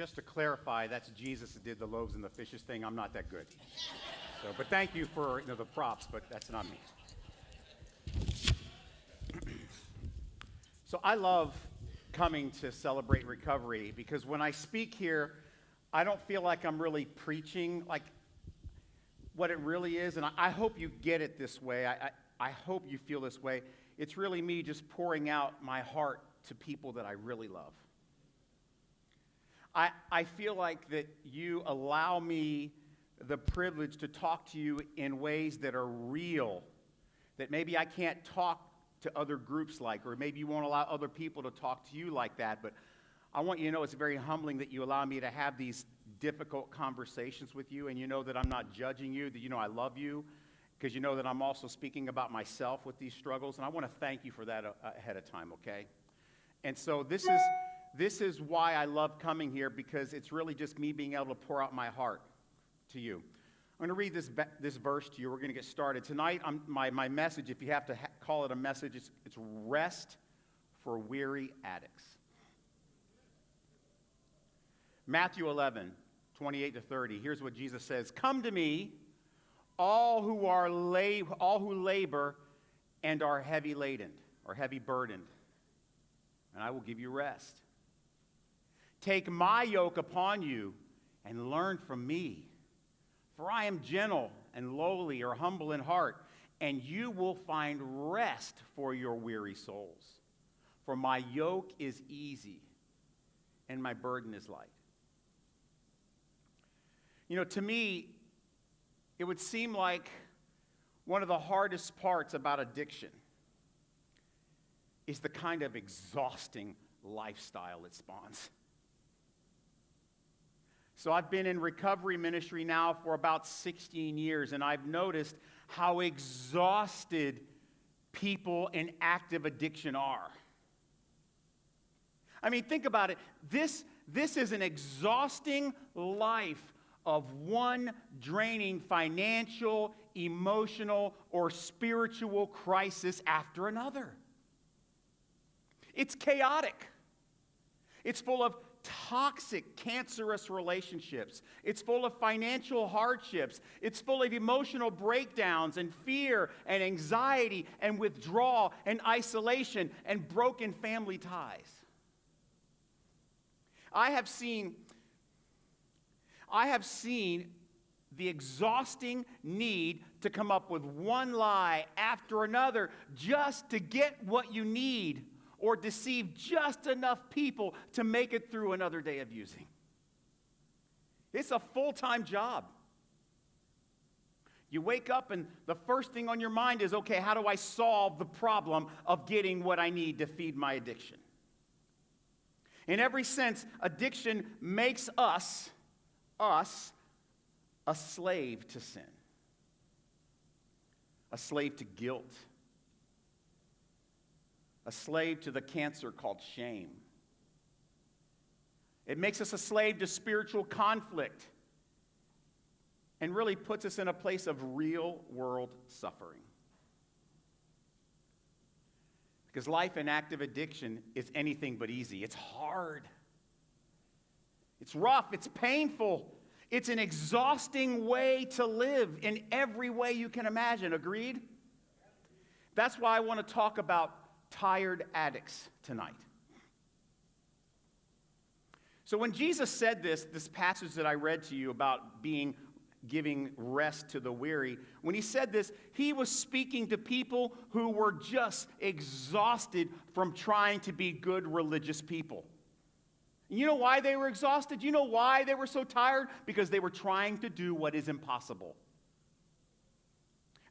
Just to clarify, that's Jesus that did the loaves and the fishes thing. I'm not that good. But thank you for the props, but that's not me. So I love coming to Celebrate Recovery because when I speak here, I don't feel like I'm really preaching like what it really is. And I hope you get it this way. I hope you feel this way. It's really me just pouring out my heart to people that I really love. I feel like that you allow me the privilege to talk to you in ways that are real, that maybe I can't talk to other groups like, or maybe you won't allow other people to talk to you like that. But I want you to know it's very humbling that you allow me to have these difficult conversations with you, and you know that I'm not judging you, that you know I love you, because you know that I'm also speaking about myself with these struggles, and I want to thank you for that ahead of time, okay? And so this is why I love coming here, because it's really just me being able to pour out my heart to you. I'm going to read this verse to you. We're going to get started. Tonight, my message, if you have to call it a message, it's rest for weary addicts. Matthew 11, 28 to 30. Here's what Jesus says. Come to me, all who labor and are heavy laden or heavy burdened, and I will give you rest. Take my yoke upon you and learn from me. For I am gentle and lowly or humble in heart, and you will find rest for your weary souls. For my yoke is easy and my burden is light. You know, to me, it would seem like one of the hardest parts about addiction is the kind of exhausting lifestyle it spawns. So I've been in recovery ministry now for about 16 years, and I've noticed how exhausted people in active addiction are. I mean, think about it. This is an exhausting life of one draining financial, emotional, or spiritual crisis after another. It's chaotic. It's full of toxic, cancerous relationships. It's full of financial hardships. It's full of emotional breakdowns and fear and anxiety and withdrawal and isolation and broken family ties. I have seen the exhausting need to come up with one lie after another just to get what you need, or deceive just enough people to make it through another day of using. It's a full-time job. You wake up and the first thing on your mind is, okay, how do I solve the problem of getting what I need to feed my addiction? In every sense, addiction makes us a slave to sin, a slave to guilt, a slave to the cancer called shame. It makes us a slave to spiritual conflict and really puts us in a place of real-world suffering. Because life in active addiction is anything but easy. It's hard. It's rough. It's painful. It's an exhausting way to live in every way you can imagine. Agreed? That's why I want to talk about tired addicts tonight. So when Jesus said this passage that I read to you about giving rest to the weary, when he said this, he was speaking to people who were just exhausted from trying to be good religious people. You know why they were exhausted? You know why they were so tired? Because they were trying to do what is impossible.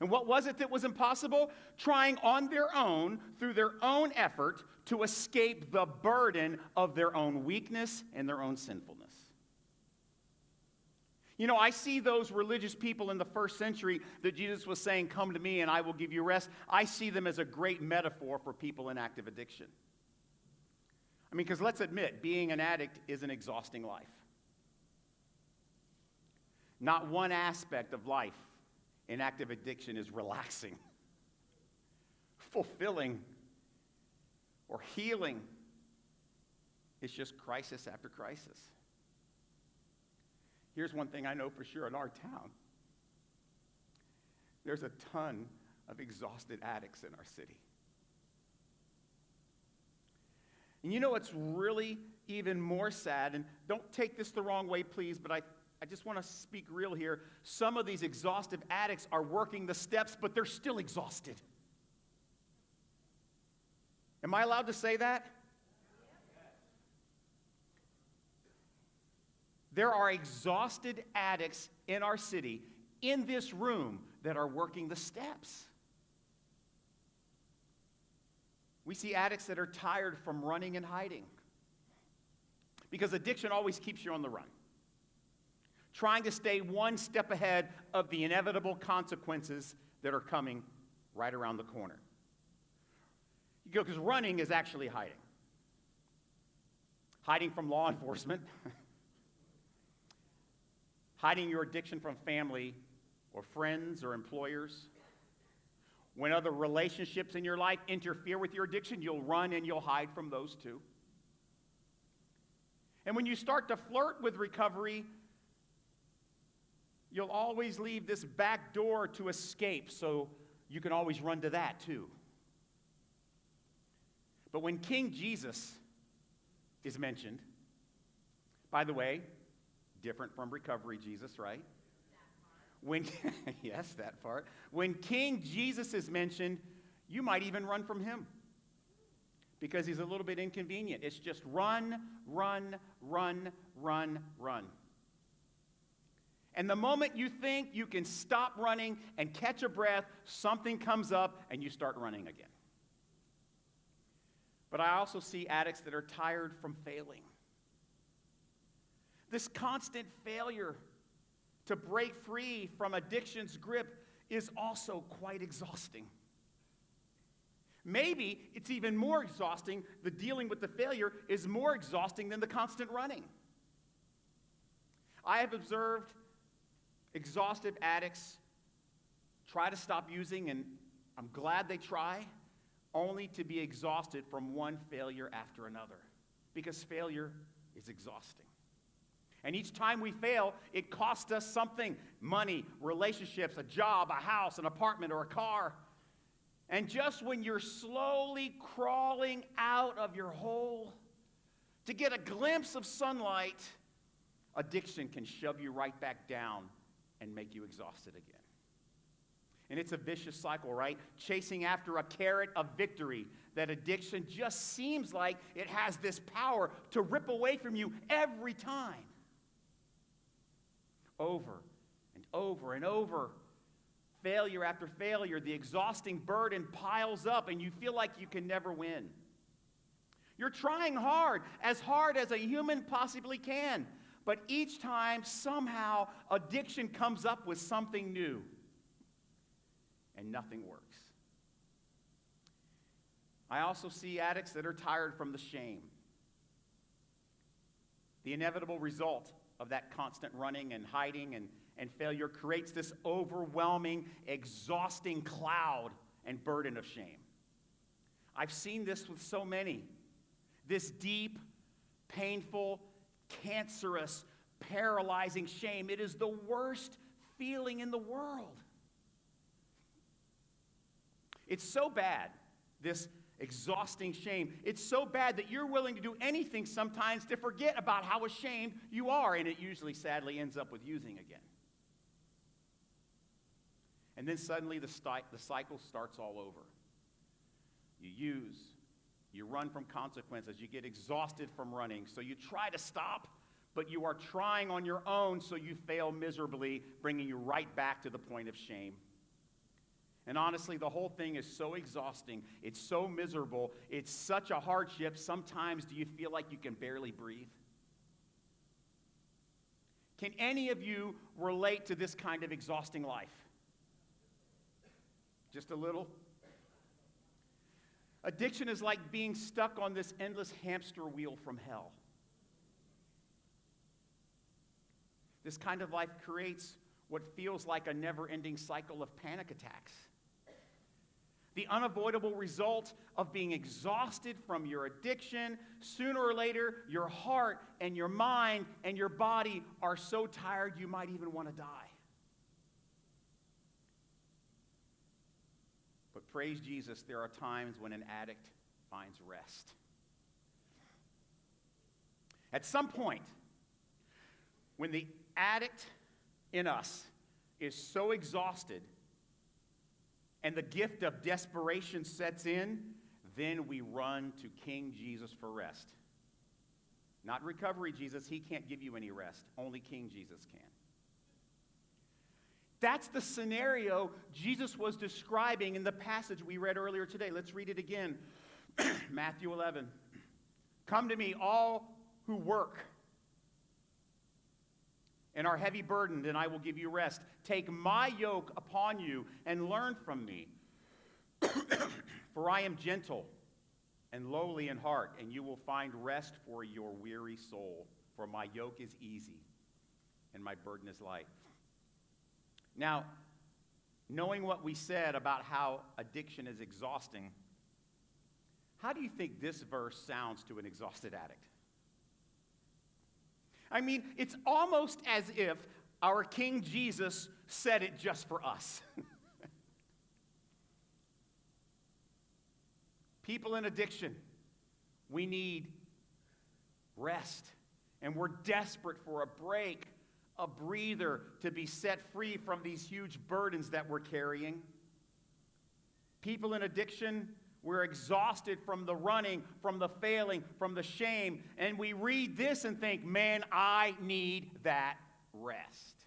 And what was it that was impossible? Trying on their own, through their own effort, to escape the burden of their own weakness and their own sinfulness. You know, I see those religious people in the first century that Jesus was saying, come to me and I will give you rest. I see them as a great metaphor for people in active addiction. I mean, because let's admit, being an addict is an exhausting life. Not one aspect of life in active addiction is relaxing, fulfilling, or healing. It's just crisis after crisis. Here's one thing I know for sure in our town. There's a ton of exhausted addicts in our city. And you know what's really even more sad, and don't take this the wrong way, please, but I just want to speak real here. Some of these exhaustive addicts are working the steps, but they're still exhausted. Am I allowed to say that? There are exhausted addicts in our city, in this room, that are working the steps. We see addicts that are tired from running and hiding. Because addiction always keeps you on the run, trying to stay one step ahead of the inevitable consequences that are coming right around the corner. Because running is actually hiding. Hiding from law enforcement, hiding your addiction from family or friends or employers. When other relationships in your life interfere with your addiction, you'll run and you'll hide from those too. And when you start to flirt with recovery, you'll always leave this back door to escape, so you can always run to that too. But when King Jesus is mentioned, by the way, different from recovery Jesus, right? Yes, that part. When King Jesus is mentioned, you might even run from him because he's a little bit inconvenient. It's just run, run, run, run, run. And the moment you think you can stop running and catch a breath, something comes up and you start running again. But I also see addicts that are tired from failing. This constant failure to break free from addiction's grip is also quite exhausting. Maybe it's even more exhausting. The dealing with the failure is more exhausting than the constant running. I have observed exhaustive addicts try to stop using, and I'm glad they try, only to be exhausted from one failure after another, because failure is exhausting. And each time we fail, it costs us something: money, relationships, a job, a house, an apartment, or a car. And just when you're slowly crawling out of your hole to get a glimpse of sunlight, addiction can shove you right back down and make you exhausted again. And it's a vicious cycle, right? Chasing after a carrot of victory. That addiction just seems like it has this power to rip away from you every time. Over and over and over. Failure after failure, the exhausting burden piles up and you feel like you can never win. You're trying hard as a human possibly can. But each time, somehow, addiction comes up with something new. And nothing works. I also see addicts that are tired from the shame. The inevitable result of that constant running and hiding and failure creates this overwhelming, exhausting cloud and burden of shame. I've seen this with so many. This deep, painful, cancerous, paralyzing shame. It is the worst feeling in the world. It's so bad, this exhausting shame. It's so bad that you're willing to do anything sometimes to forget about how ashamed you are, and it usually, sadly, ends up with using again. And then suddenly the cycle starts all over. You use, you run from consequences, you get exhausted from running, so you try to stop, but you are trying on your own, so you fail miserably, bringing you right back to the point of shame. And honestly, the whole thing is so exhausting. It's so miserable. It's such a hardship. Sometimes do you feel like you can barely breathe? Can any of you relate to this kind of exhausting life? Just a little? Addiction is like being stuck on this endless hamster wheel from hell. This kind of life creates what feels like a never-ending cycle of panic attacks. The unavoidable result of being exhausted from your addiction, sooner or later, your heart and your mind and your body are so tired you might even want to die. But praise Jesus, there are times when an addict finds rest. At some point, when the addict in us is so exhausted and the gift of desperation sets in, then we run to King Jesus for rest. Not recovery Jesus. He can't give you any rest. Only King Jesus can. That's the scenario Jesus was describing in the passage we read earlier today. Let's read it again. Matthew 11. Come to me, all who work and are heavy burdened, and I will give you rest. Take my yoke upon you and learn from me. For I am gentle and lowly in heart, and you will find rest for your weary soul. For my yoke is easy and my burden is light. Now, knowing what we said about how addiction is exhausting, how do you think this verse sounds to an exhausted addict? I mean, it's almost as if our King Jesus said it just for us. People in addiction, we need rest, and we're desperate for a break, a breather to be set free from these huge burdens that we're carrying. People in addiction, we're exhausted from the running, from the failing, from the shame, and we read this and think, man, I need that rest.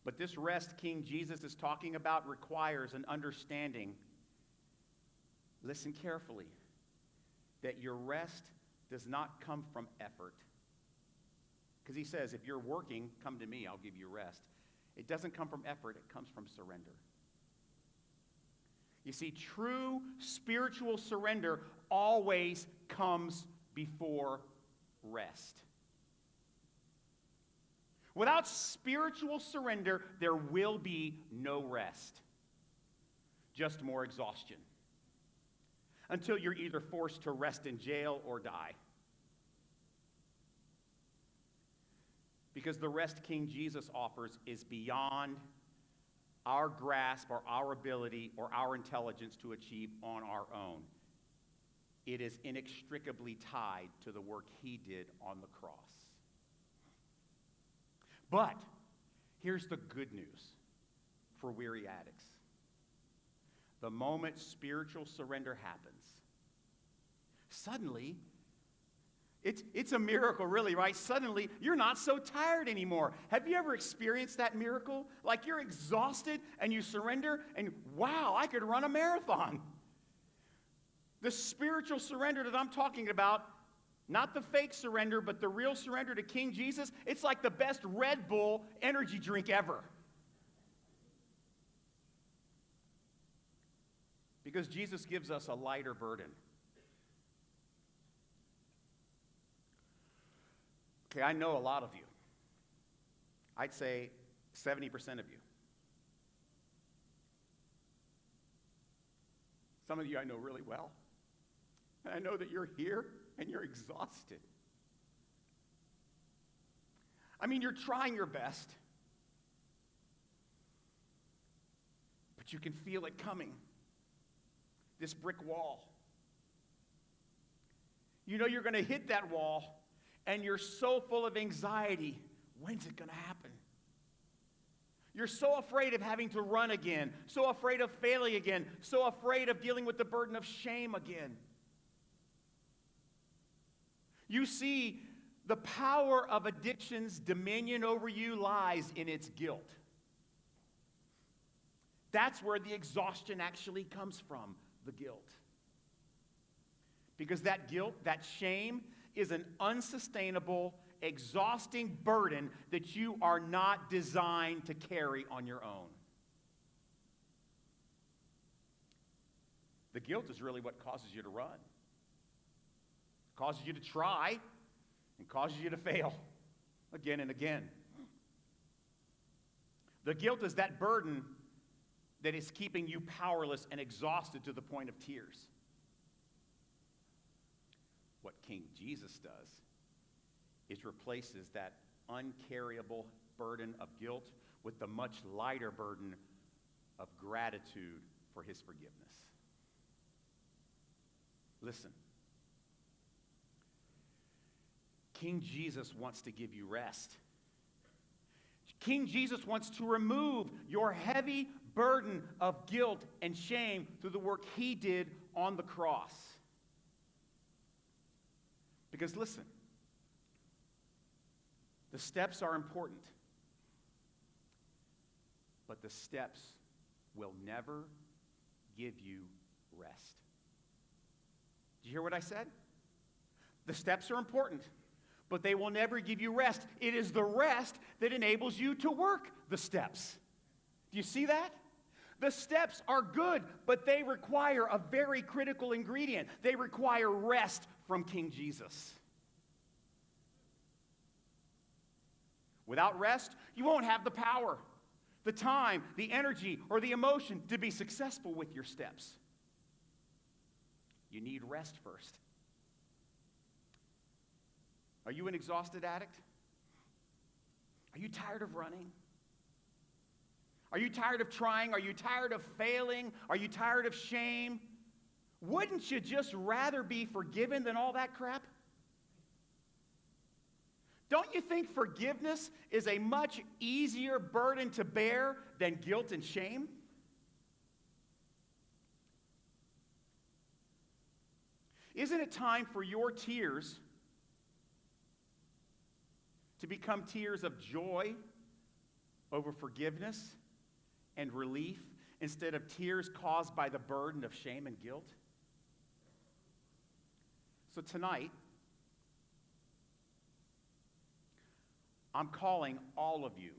But this rest King Jesus is talking about requires an understanding, listen carefully, that your rest does not come from effort. Because he says, if you're working, come to me, I'll give you rest. It doesn't come from effort, it comes from surrender. You see, true spiritual surrender always comes before rest. Without spiritual surrender, there will be no rest, just more exhaustion, until you're either forced to rest in jail or die. Because the rest King Jesus offers is beyond our grasp or our ability or our intelligence to achieve on our own. It is inextricably tied to the work he did on the cross. But here's the good news for weary addicts. The moment spiritual surrender happens, suddenly, it's a miracle, really, right? Suddenly, you're not so tired anymore. Have you ever experienced that miracle? Like you're exhausted and you surrender and wow, I could run a marathon. The spiritual surrender that I'm talking about, not the fake surrender, but the real surrender to King Jesus, it's like the best Red Bull energy drink ever. Because Jesus gives us a lighter burden. Okay, I know a lot of you. I'd say 70% of you. Some of you I know really well. And I know that you're here and you're exhausted. I mean, you're trying your best, but you can feel it coming. This brick wall. You know you're going to hit that wall, and you're so full of anxiety. When's it going to happen? You're so afraid of having to run again, so afraid of failing again, so afraid of dealing with the burden of shame again. You see, the power of addiction's dominion over you lies in its guilt. That's where the exhaustion actually comes from, the guilt. Because that guilt, that shame, is an unsustainable, exhausting burden that you are not designed to carry on your own. The guilt is really what causes you to run. Causes you to try and causes you to fail again and again. The guilt is that burden that is keeping you powerless and exhausted to the point of tears. What King Jesus does is replaces that uncarryable burden of guilt with the much lighter burden of gratitude for his forgiveness. Listen, King Jesus wants to give you rest. King Jesus wants to remove your heavy burden of guilt and shame through the work he did on the cross. Because listen, the steps are important, but the steps will never give you rest. Did you hear what I said? The steps are important, but they will never give you rest. It is the rest that enables you to work the steps. Do you see that? The steps are good, but they require a very critical ingredient. They require rest from King Jesus. Without rest, you won't have the power, the time, the energy, or the emotion to be successful with your steps. You need rest first. Are you an exhausted addict? Are you tired of running? Are you tired of trying? Are you tired of failing? Are you tired of shame? Wouldn't you just rather be forgiven than all that crap? Don't you think forgiveness is a much easier burden to bear than guilt and shame? Isn't it time for your tears to become tears of joy over forgiveness and relief instead of tears caused by the burden of shame and guilt? So tonight, I'm calling all of you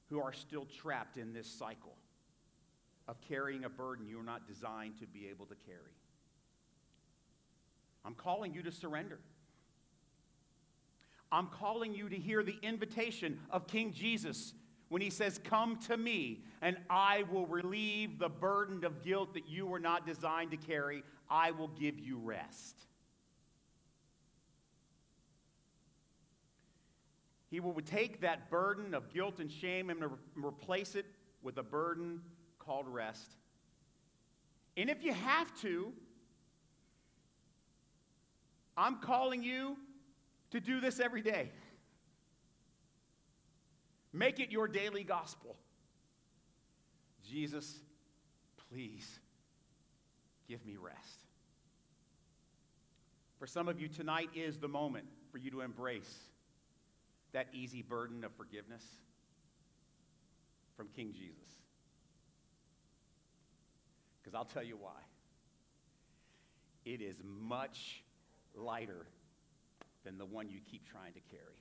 who are still trapped in this cycle of carrying a burden you are not designed to be able to carry. I'm calling you to surrender. I'm calling you to hear the invitation of King Jesus when he says, "Come to me, and I will relieve the burden of guilt that you were not designed to carry. I will give you rest." He will take that burden of guilt and shame and replace it with a burden called rest. And if you have to, I'm calling you to do this every day. Make it your daily gospel. Jesus, please give me rest. For some of you, tonight is the moment for you to embrace that easy burden of forgiveness from King Jesus. Because I'll tell you why. It is much lighter than the one you keep trying to carry.